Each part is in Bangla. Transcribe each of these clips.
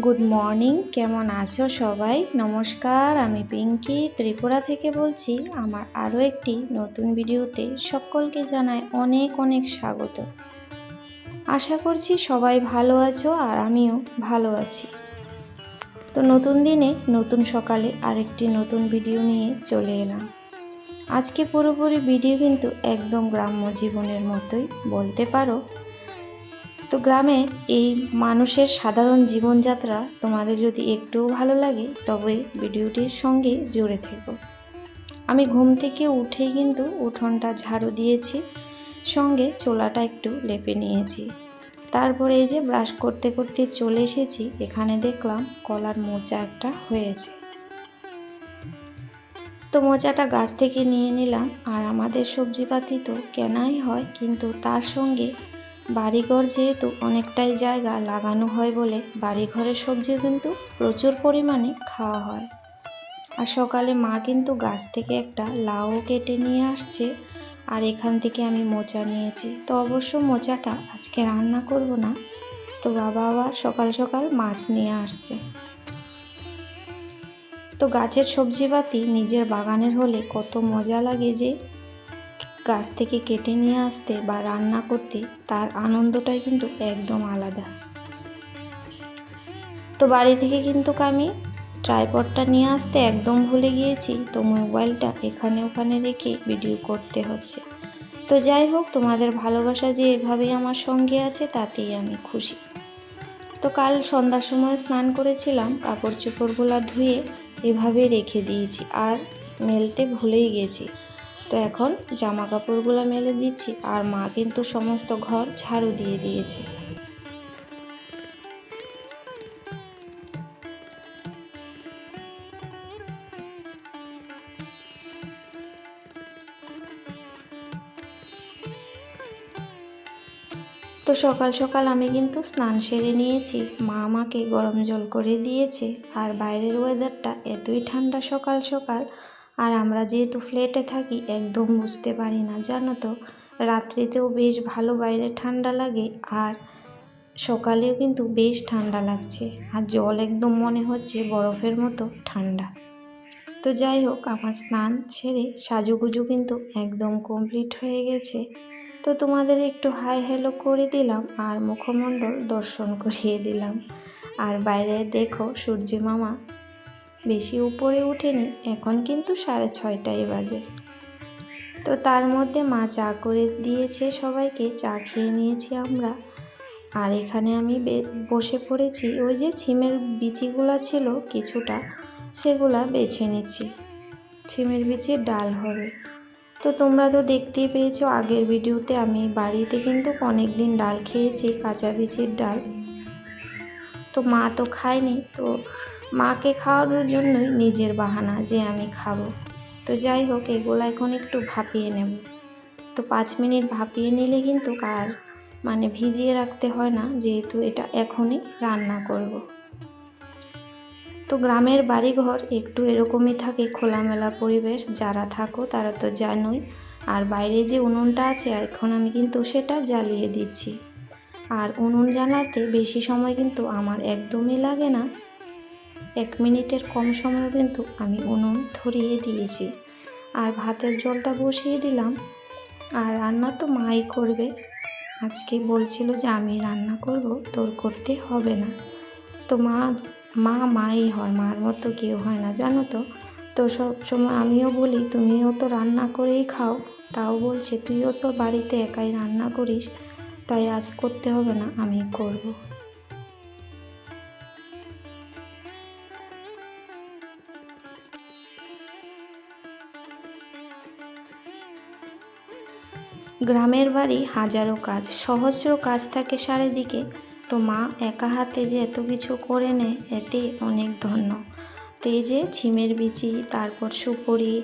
গুড মর্নিং, কেমন আছো সবাই? নমস্কার, আমি পিঙ্কি ত্রিপুরা থেকে বলছি। আমার আরও একটি নতুন ভিডিওতে সকলকে জানাই অনেক অনেক স্বাগত। আশা করছি সবাই ভালো আছো আর আমিও ভালো আছি। তো নতুন দিনে নতুন সকালে আরেকটি নতুন ভিডিও নিয়ে চলে এলাম। আজকে পুরোপুরি ভিডিও কিন্তু একদম গ্রাম্য জীবনের মতোই বলতে পারো। তো গ্রামে এই মানুষের সাধারণ জীবনযাত্রা তোমাদের যদি একটুও ভালো লাগে তবে ভিডিওটির সঙ্গে জুড়ে থেকো। আমি ঘুম থেকে উঠেই কিন্তু উঠোনটা ঝাড়ু দিয়েছি, সঙ্গে চোলাটা একটু লেপে নিয়েছি। তারপরে এই যে ব্রাশ করতে করতে চলে এসেছি, এখানে দেখলাম কলার মোচা একটা হয়েছে। তো মোচাটা গাছ থেকে নিয়ে নিলাম। আর আমাদের সবজিপাতি তো কেনাই হয়, কিন্তু তার সঙ্গে বাড়িঘর যেহেতু অনেকটাই জায়গা লাগানো হয় বলে বাড়িঘরের সবজি কিন্তু প্রচুর পরিমাণে খাওয়া হয়। আর সকালে মা কিন্তু গাছ থেকে একটা লাউ কেটে নিয়ে আসছে, আর এখান থেকে আমি মোচা নিয়েছি। তো অবশ্য মোচাটা আজকে রান্না করব না, তো বাবা আবার সকাল সকাল মাছ নিয়ে আসছে। তো গাছের সবজিপাতি নিজের বাগানের হলে কত মজা লাগে যে গাছ থেকে কেটে নিয়ে আসতে বা রান্না করতে, তার আনন্দটাই কিন্তু একদম আলাদা। তো বাড়ি থেকে কিন্তু আমি ট্রাইপডটা নিয়ে আসতে একদম ভুলে গিয়েছি, তো মোবাইলটা এখানে ওখানে রেখে ভিডিও করতে হচ্ছে। তো যাই হোক, তোমাদের ভালোবাসা যে এভাবেই আমার সঙ্গে আছে তাতেই আমি খুশি। তো কাল সন্ধ্যার সময় স্নান করেছিলাম, কাপড় চোপড়গুলো ধুয়ে এভাবে রেখে দিয়েছি আর মেলতে ভুলেই গেছি। তো এখন জামা কাপড়গুলো মেলে দিচ্ছি, আর মা কিন্তু সমস্ত ঘর ঝাড়ু দিয়ে দিয়েছে। তো সকাল সকাল আমি কিন্তু স্নান সেরে নিয়েছি, মা আমাকে গরম জল করে দিয়েছে। আর বাইরের ওয়েদারটা এতই ঠান্ডা সকাল সকাল, আর আমরা যেহেতু ফ্ল্যাটে থাকি একদম বুঝতে পারি না, জানো তো। রাত্রিতেও বেশ ভালো বাইরে ঠান্ডা লাগে, আর সকালেও কিন্তু বেশ ঠান্ডা লাগছে, আর জল একদম মনে হচ্ছে বরফের মতো ঠান্ডা। তো যাই হোক, আমার স্নান সেরে সাজুগুজু কিন্তু একদম কমপ্লিট হয়ে গেছে। তো তোমাদের একটু হাই হ্যালো করে দিলাম আর মুখমণ্ডল দর্শন করিয়ে দিলাম। আর বাইরে দেখো সূর্য মামা বেশি উপরে ওঠেনি, এখন কিন্তু 6:30 বাজে। তো তার মধ্যে মা চা করে দিয়েছে সবাইকে, চা খেয়ে নিয়েছি আমরা। আর এখানে আমি বসে পড়েছি, ওই যে ছিমের বিচিগুলা ছিল কিছুটা, সেগুলা বেছে নিচ্ছি। ছিমের বিচির ডাল হবে। তো তোমরা তো দেখতেই পেয়েছো আগের ভিডিওতে, আমি বাড়িতে কিন্তু অনেক দিন ডাল খেয়েছি, কাঁচা বিচির ডাল। তো মা তো খায়নি, তো মাকে খাওয়ানোর জন্যই নিজের বাহানা যে আমি খাবো। তো যাই হোক, এগুলো এখন একটু ভাপিয়ে নেব। তো 5 মিনিট ভাপিয়ে নিলে কিন্তু ভিজিয়ে রাখতে হয় না, যেহেতু এটা এখনই রান্না করব। তো গ্রামের বাড়িঘর একটু এরকমই থাকে, খোলামেলা পরিবেশ। যারা থাকো তারা তো জানোই। আর বাইরে যে উনুনটা আছে, এখন আমি কিন্তু সেটা জ্বালিয়ে দিচ্ছি। আর উনুন জ্বালাতে বেশি সময় কিন্তু আমার একদমই লাগে না, 1 মিনিটের কম সময় কিন্তু আমি উনুন ধরিয়ে দিয়েছি। আর ভাতের জলটা বসিয়ে দিলাম। আর রান্না তো মাই করবে, আজকে বলছিল যে আমি রান্না করব, তোর করতে হবে না। তো মাই হয়, মার মতো কেউ হয় না, জানো তো। তো সব সময় আমিও বলি তুমিও তো রান্না করেই খাও, তাও বলছে তুইও তো বাড়িতে একাই রান্না করিস, তাই আজ করতে হবে না, আমি করব। গ্রামের বাড়ি হাজারো কাজ, সহস্র কাজ থাকে চারিদিকে। তো মা একা হাতে যে এত কিছু করে নেয়, এতে অনেক ধন্য। তো এই যে ছিমের বিচি, তারপর সুপুরি,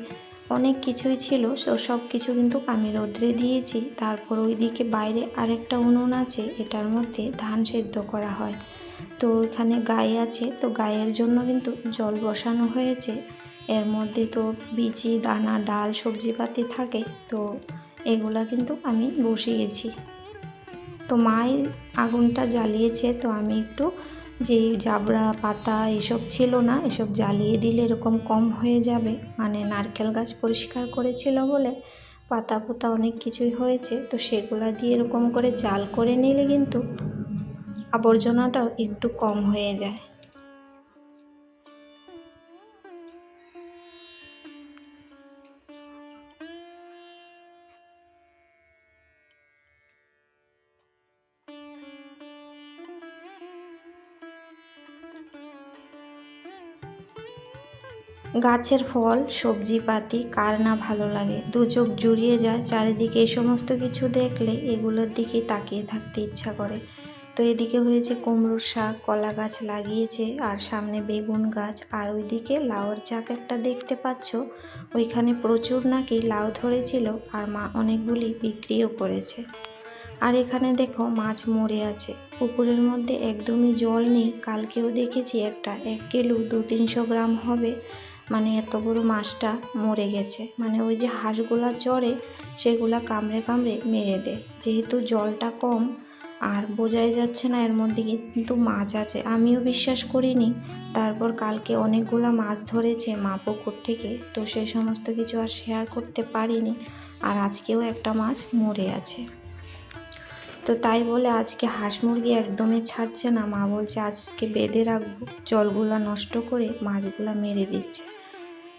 অনেক কিছুই ছিল। তো সব কিছু কিন্তু আমি রোদ্রে দিয়েছি। তারপর ওইদিকে বাইরে আরেকটা উনুন আছে, এটার মধ্যে ধান সেদ্ধ করা হয়। তো এখানে গাই আছে, তো গায়ের জন্য কিন্তু জল বসানো হয়েছে। এর মধ্যে তো বিচি, দানা, ডাল, সবজিপাতি থাকে, তো এগুলা কিন্তু আমি বসিয়েছি। তো মাই আগুনটা জ্বালিয়েছে, তো আমি একটু যে জাবড়া পাতা এসব ছিল না, এসব জ্বালিয়ে দিলে এরকম কম হয়ে যাবে। মানে নারকেল গাছ পরিষ্কার করেছিল বলে পাতা পোতা অনেক কিছুই হয়েছে, তো সেগুলা দিয়ে এরকম করে জাল করে নিলে কিন্তু আবর্জনাটাও একটু কম হয়ে যায়। গাছের ফল সবজিপাতি কার না ভালো লাগে, দু চোখ জুড়িয়ে যায় চারিদিকে এই সমস্ত কিছু দেখলে, এগুলোর দিকে তাকিয়ে থাকতে ইচ্ছা করে। তো এদিকে হয়েছে কুমড়োর শাক, কলা গাছ লাগিয়েছে, আর সামনে বেগুন গাছ, আর ওইদিকে লাউয়ের চাক একটা দেখতে পাচ্ছ, ওইখানে প্রচুর নাকি লাউ ধরেছিল, আর মা অনেকগুলি বিক্রিও করেছে। আর এখানে দেখো মাছ মরে আছে, পুকুরের মধ্যে একদমই জল নেই। কালকেও দেখেছি একটা 1 কিলো 200-300 গ্রাম হবে, মানে এত বড় মাছটা মরে গেছে। মানে ওই যে হাঁসগুলা চড়ে সেগুলা কামড়ে কামড়ে মেরে দেয়, যেহেতু জলটা কম আর বোঝাই যাচ্ছে না এর মধ্যে কিন্তু মাছ আছে। আমিও বিশ্বাস করিনি, তারপর কালকে অনেকগুলা মাছ ধরেছে মা পুকুর থেকে, তো সেই সমস্ত কিছু আর শেয়ার করতে পারিনি। আর আজকেও একটা মাছ মরে আছে, তো তাই বলে আজকে হাঁস মুরগি একদমই ছাড়ছে না। মা বলছে আজকে বেঁধে রাখবো, জলগুলা নষ্ট করে মাছগুলা মেরে দিচ্ছে।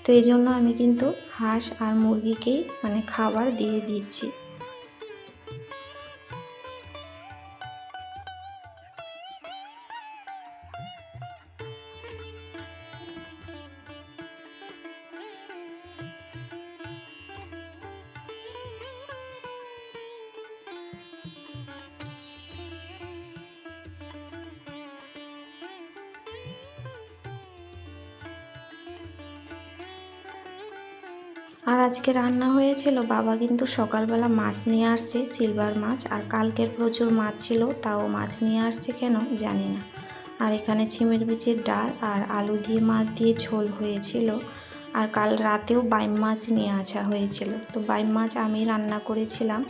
তো এই জন্য আমি কিন্তু হাঁস আর মুরগিকেই মানে খাবার দিয়ে দিচ্ছি। আর আজকে রান্না হয়েছিল, বাবা কিন্তু সকালবেলা মাছ নিয়ে আসছে, সিলভার মাছ, আর কালকের প্রচুর মাছ ছিল, তাও মাছ নিয়ে আসছে কেন জানি না। আর এখানে ছিমের বিচির ডাল আর আলু দিয়ে মাছ দিয়ে ঝোল হয়েছিল। আর কাল রাতেও বাইম মাছ নিয়ে আসা হয়েছিল, তো বাইম মাছ আমি রান্না করেছিলাম,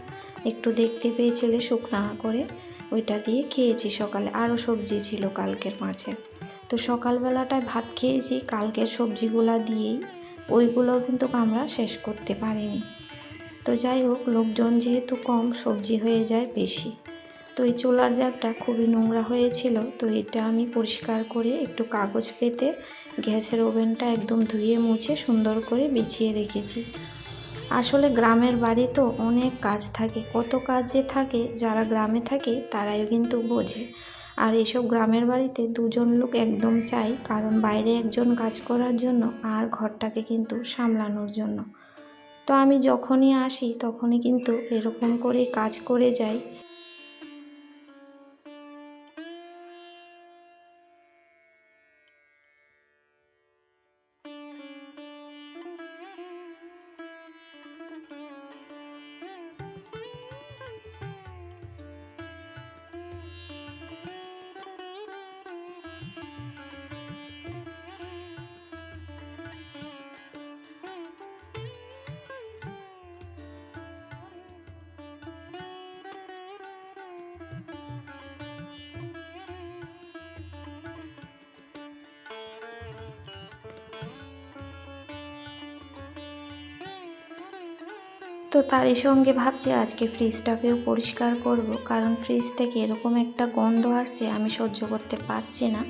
একটু দেখতে পেয়েছিলে শুকনা করে, ওইটা দিয়ে খেয়েছি সকালে। আরও সবজি ছিল কালকের মাছের, তো সকালবেলাটায় ভাত খেয়েছি কালকের সবজিগুলা দিয়েই, ওইগুলোও কিন্তু আমরা শেষ করতে পারিনি। তো যাই হোক, লোকজন যেহেতু কম সবজি হয়ে যায় বেশি। তো এই চুলার জারটা খুবই নোংরা হয়েছিল, তো এটা আমি পরিষ্কার করে একটু কাগজ পেতে গ্যাসের ওভেনটা একদম ধুয়ে মুছে সুন্দর করে বিছিয়ে রেখেছি। আসলে গ্রামের বাড়ি তো অনেক কাজ থাকে, কত কাজ যে থাকে, যারা গ্রামে থাকে তারাই কিন্তু বোঝে। আর এসব গ্রামের বাড়িতে দুজন লোক একদম চাই, কারণ বাইরে একজন কাজ করার জন্য আর ঘরটাকে কিন্তু সামলানোর জন্য। তো আমি যখনই আসি তখনই কিন্তু এরকম করেই কাজ করে যাই। তো তারই সঙ্গে ভাবছি আজকে ফ্রিজটাকেও পরিষ্কার করব, কারণ ফ্রিজ থেকে এরকম একটা গন্ধ আসছে আমি সহ্য করতে পারছি না।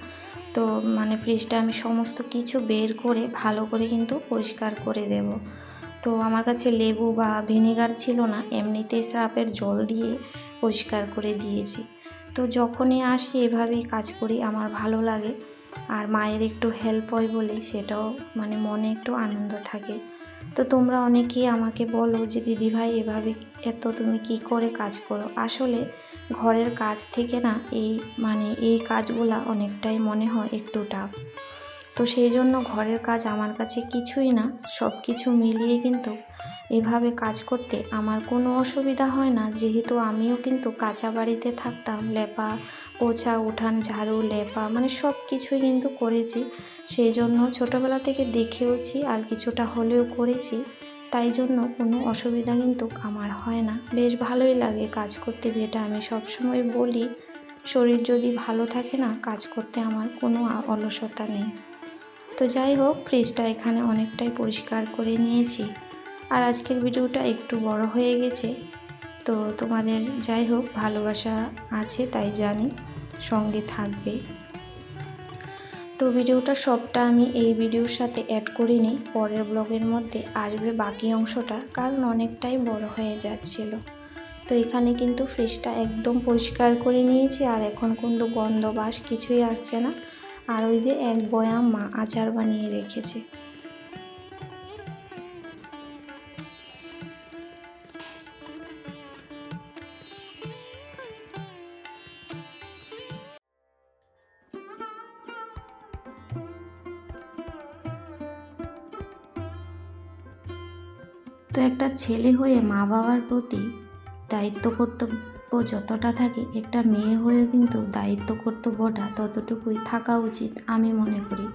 তো মানে ফ্রিজটা আমি সমস্ত কিছু বের করে ভালো করে কিন্তু পরিষ্কার করে দেব। তো আমার কাছে লেবু বা ভিনেগার ছিল না, এমনিতেই স্রাপের জল দিয়ে পরিষ্কার করে দিয়েছি। তো যখনই আসি এভাবেই কাজ করি, আমার ভালো লাগে। আর মায়ের একটু হেল্প হয় বলে সেটাও মানে মনে একটু আনন্দ থাকে। তো তোমরা অনেকেই আমাকে বলো যে দিদিভাই এভাবে এত তুমি কি করে কাজ করো। আসলে ঘরের কাজ থেকে না এই কাজগুলা অনেকটাই মনে হয় একটু টাফ। তো সেই জন্য ঘরের কাজ আমার কাছে কিছুই না, সব কিছু মিলিয়ে কিন্তু এভাবে কাজ করতে আমার কোনো অসুবিধা হয় না, যেহেতু আমিও কিন্তু কাঁচা বাড়িতে থাকতাম, লেপা পোছা উঠান ঝাড়ু লেপা মানে সব কিছুই কিন্তু করেছি। সেই জন্য ছোটোবেলা থেকে দেখেওছি আর কিছুটা হলেও করেছি, তাই জন্য কোনো অসুবিধা কিন্তু আমার হয় না, বেশ ভালোই লাগে কাজ করতে, যেটা আমি সবসময় বলি। শরীর যদি ভালো থাকে না, কাজ করতে আমার কোনো অলসতা নেই। তো যাই হোক, ফ্রিজটা এখানে অনেকটাই পরিষ্কার করে নিয়েছি। আর আজকের ভিডিওটা একটু বড় হয়ে গেছে, তো তোমাদের যাই হোক ভালোবাসা আছে তাই জানি সঙ্গে থাকবে। তো ভিডিওটা সবটা আমি এই ভিডিওর সাথে অ্যাড করিনি, পরের ব্লগের মধ্যে আসবে বাকি অংশটা, কারণ অনেকটাই বড় হয়ে যাচ্ছিল। তো এখানে কিন্তু ফ্রিজটা একদম পরিষ্কার করে নিয়েছি, আর এখন কিন্তু গন্ধ বাস কিছুই আসছে না। আর ওই যে এক বয়াম মা আচার বানিয়ে রেখেছে। তো একটা ছেলে হয়ে মা বাবার প্রতি দায়িত্ব কর্তব্য যতটা থাকে, একটা মেয়ে হয়েও কিন্তু দায়িত্ব কর্তব্যটা ততটুকুই থাকা উচিত আমি মনে করি।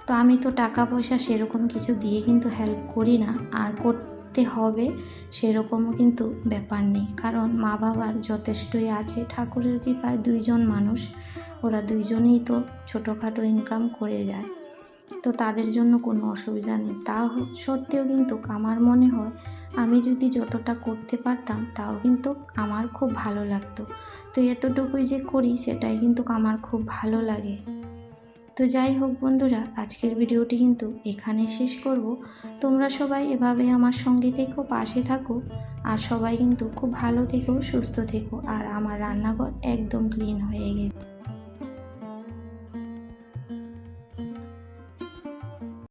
তো আমি তো টাকা পয়সা সেরকম কিছু দিয়ে কিন্তু হেল্প করি না, আর করতে হবে সেরকমও কিন্তু ব্যাপার নেই, কারণ মা বাবার যথেষ্টই আছে। ঠাকুরের কৃপায় দুইজন মানুষ, ওরা দুইজনেই তো ছোটোখাটো ইনকাম করে যায়, তো তাদের জন্য কোনো অসুবিধা নেই। তা সত্ত্বেও কিন্তু আমার মনে হয় আমি যদি যতটা করতে পারতাম তাও কিন্তু আমার খুব ভালো লাগতো। তো এতটুকুই যে করি সেটাই কিন্তু আমার খুব ভালো লাগে। তো যাই হোক বন্ধুরা, আজকের ভিডিওটি কিন্তু এখানে শেষ করব। তোমরা সবাই এভাবে আমার সঙ্গে থেকো, পাশে থাকো, আর সবাই কিন্তু খুব ভালো থেকো, সুস্থ থেকো। আর আমার রান্নাঘর একদম ক্লিন হয়ে গেছে।